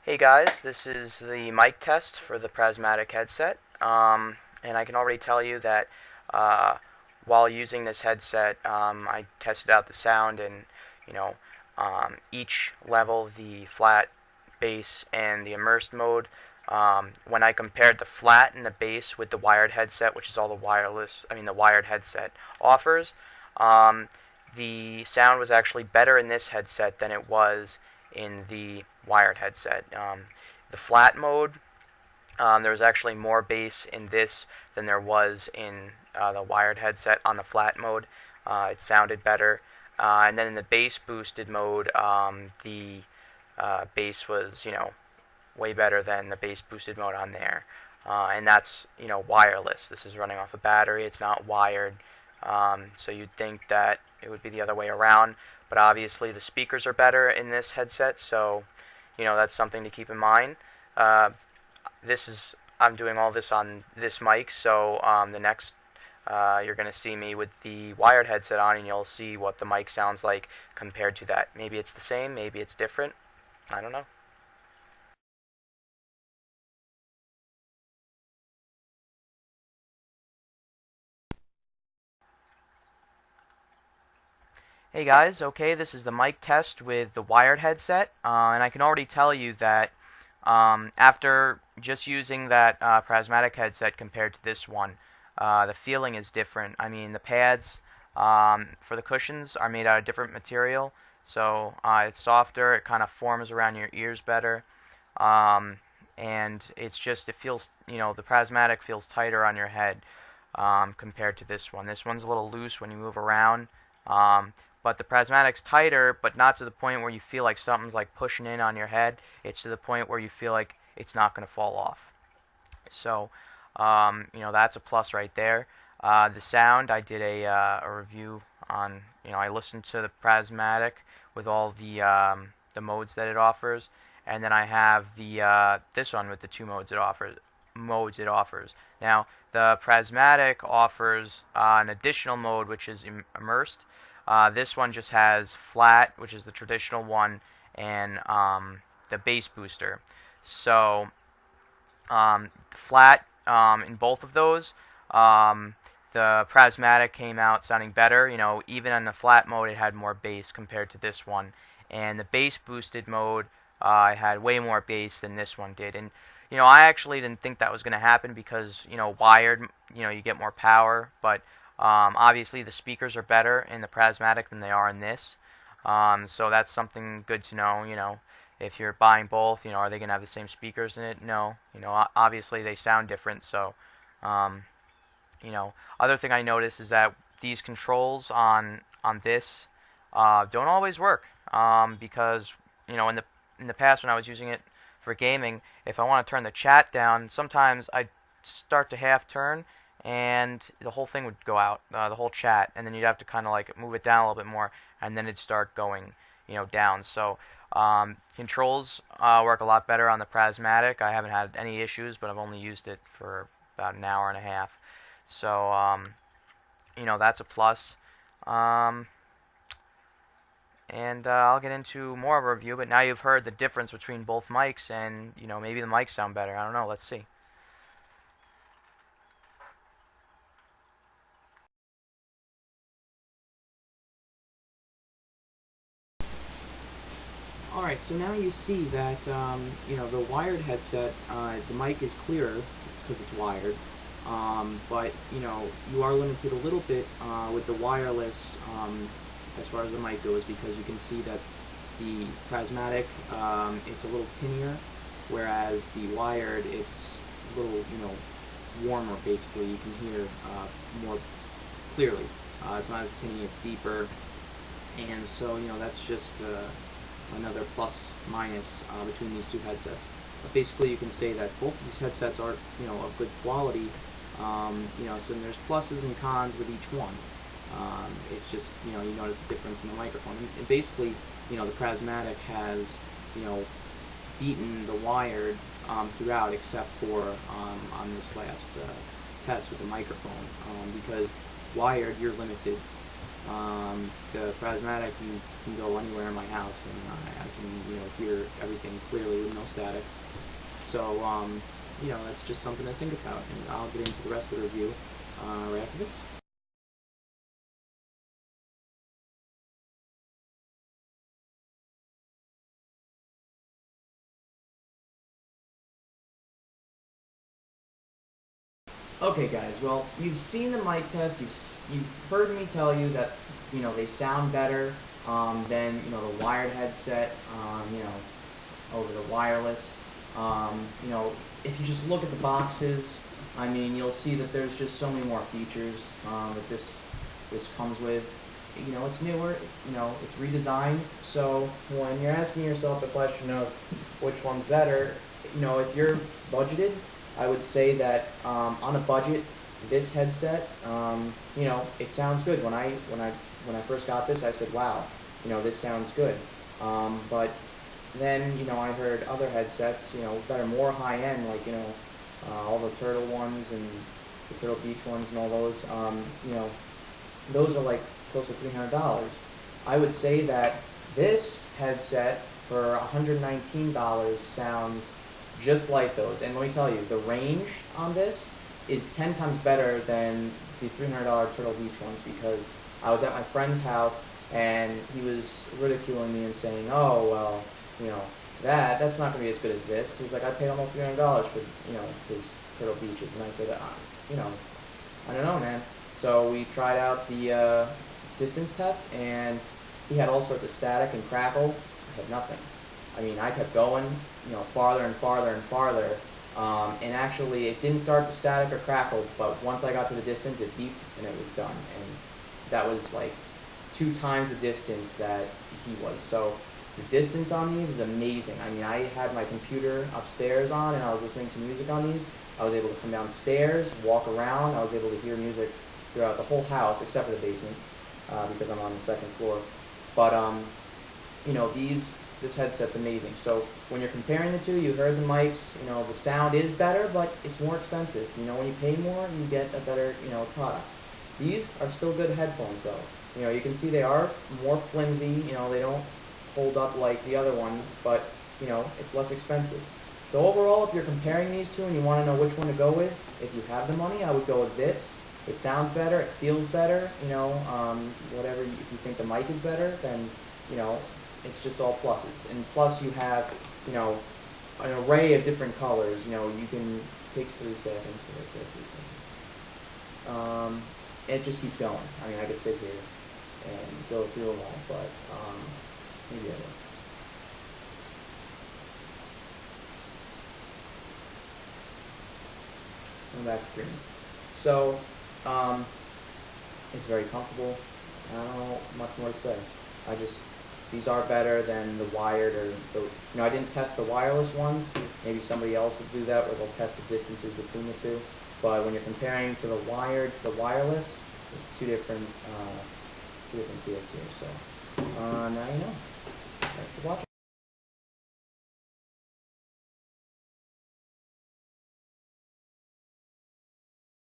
Hey guys, this is the mic test for the Prismatic headset, and I can already tell you that uh, while using this headset, I tested out the sound and you know each level, the flat, bass, and the immersed mode. When I compared the flat and the bass with the wired headset, which is all the wired headset offers, um, the sound was actually better in this headset than it was in the wired headset. The flat mode, there was actually more bass in this than there was in the wired headset on the flat mode. It sounded better. And then in the bass boosted mode, the bass was, way better than the bass boosted mode on there. And that's, wireless. This is running off a battery. It's not wired. So you'd think that it would be the other way around. But obviously the speakers are better in this headset, so that's something to keep in mind. Uh, I'm doing all this on this mic, so the next you're going to see me with the wired headset on, and you'll see what the mic sounds like compared to that. Maybe it's the same, maybe it's different. I don't know. Hey guys, okay, this is the mic test with the wired headset, and I can already tell you that after just using that Prismatic headset compared to this one, the feeling is different. I mean, the pads for the cushions are made out of different material, so it's softer, it kind of forms around your ears better, um, and it feels, the Prismatic feels tighter on your head compared to this one. This one's a little loose when you move around. Um, but the Prismatic's tighter, but not to the point where you feel like something's like pushing in on your head. It's to the point where you feel like it's not going to fall off. So, that's a plus right there. The sound, I did a review on, I listened to the Prismatic with all the modes that it offers, and then I have this one with the two modes it offers. Now, the Prismatic offers an additional mode which is immersed. This one just has flat, which is the traditional one, and the bass booster. So flat in both of those, the Prismatic came out sounding better. Even on the flat mode, it had more bass compared to this one, and the bass boosted mode had way more bass than this one did. And I actually didn't think that was going to happen because wired, you get more power, but obviously the speakers are better in the Prismatic than they are in this. So that's something good to know. If you're buying both, are they going to have the same speakers in it? No. Obviously they sound different. So, um, other thing I noticed is that these controls on this don't always work. Because in the past when I was using it for gaming, if I want to turn the chat down, sometimes I'd start to half turn and the whole thing would go out, the whole chat, and then you'd have to kind of like move it down a little bit more, and then it'd start going, down. So controls work a lot better on the Prismatic. I haven't had any issues, but I've only used it for about an hour and a half. So that's a plus. Um, and I'll get into more of a review, but now you've heard the difference between both mics, and maybe the mics sound better. I don't know. Let's see. Alright, so now you see that, the wired headset, the mic is clearer, it's because it's wired, but, you are limited a little bit with the wireless as far as the mic goes, because you can see that the Prismatic, it's a little tinier, whereas the wired, it's a little, warmer, basically. You can hear more clearly. It's not as tinny, it's deeper, and so, that's just another plus minus between these two headsets. But basically, you can say that both of these headsets are, of good quality. So there's pluses and cons with each one. It's just, you notice a difference in the microphone. And basically, the Prismatic has, beaten the wired throughout, except for on this last test with the microphone, because wired, you're limited The Prismatic can go anywhere in my house, and I can hear everything clearly with no static. So that's just something to think about, and I'll get into the rest of the review right after this. Okay, guys. Well, you've seen the mic test. You've heard me tell you that they sound better than the wired headset. Over the wireless. If you just look at the boxes, you'll see that there's just so many more features that this comes with. It's newer. It's redesigned. So when you're asking yourself the question of which one's better, if you're budgeted, I would say that on a budget, this headset, it sounds good. When I first got this, I said, wow, this sounds good. But then, I heard other headsets, that are more high-end, like, all the Turtle ones and the Turtle Beach ones and all those, those are like close to $300. I would say that this headset for $119 sounds just like those. And let me tell you, the range on this is 10 times better than the $300 Turtle Beach ones, because I was at my friend's house and he was ridiculing me and saying, oh, well, that's not going to be as good as this. He's like, I paid almost $300 for, his Turtle Beaches. And I said, I don't know, man. So we tried out the distance test, and he had all sorts of static and crackle. I had nothing. I kept going, farther and farther and farther, and actually it didn't start to static or crackle, but once I got to the distance, it beeped and it was done. And that was like 2 times the distance that he was. So the distance on these is amazing. I had my computer upstairs on, and I was listening to music on these. I was able to come downstairs, walk around. I was able to hear music throughout the whole house, except for the basement, because I'm on the 2nd floor. But this headset's amazing. So when you're comparing the two, you heard the mics. The sound is better, but it's more expensive. When you pay more, you get a better product. These are still good headphones, though. You can see they are more flimsy. They don't hold up like the other one, but it's less expensive. So overall, if you're comparing these two and you want to know which one to go with, if you have the money, I would go with this. It sounds better, it feels better, whatever. If you think the mic is better, then it's just all pluses. And plus, you have an array of different colors. You can takes 3 seconds. It just keeps going. I could sit here and go through them all, but maybe I will. Going back to green. So, it's very comfortable. I don't know much more to say. These are better than the wired, or I didn't test the wireless ones. Maybe somebody else will do that, where they'll test the distances between the two. But when you're comparing to the wired to the wireless, it's two different fields here. So now you know. Thanks for watching.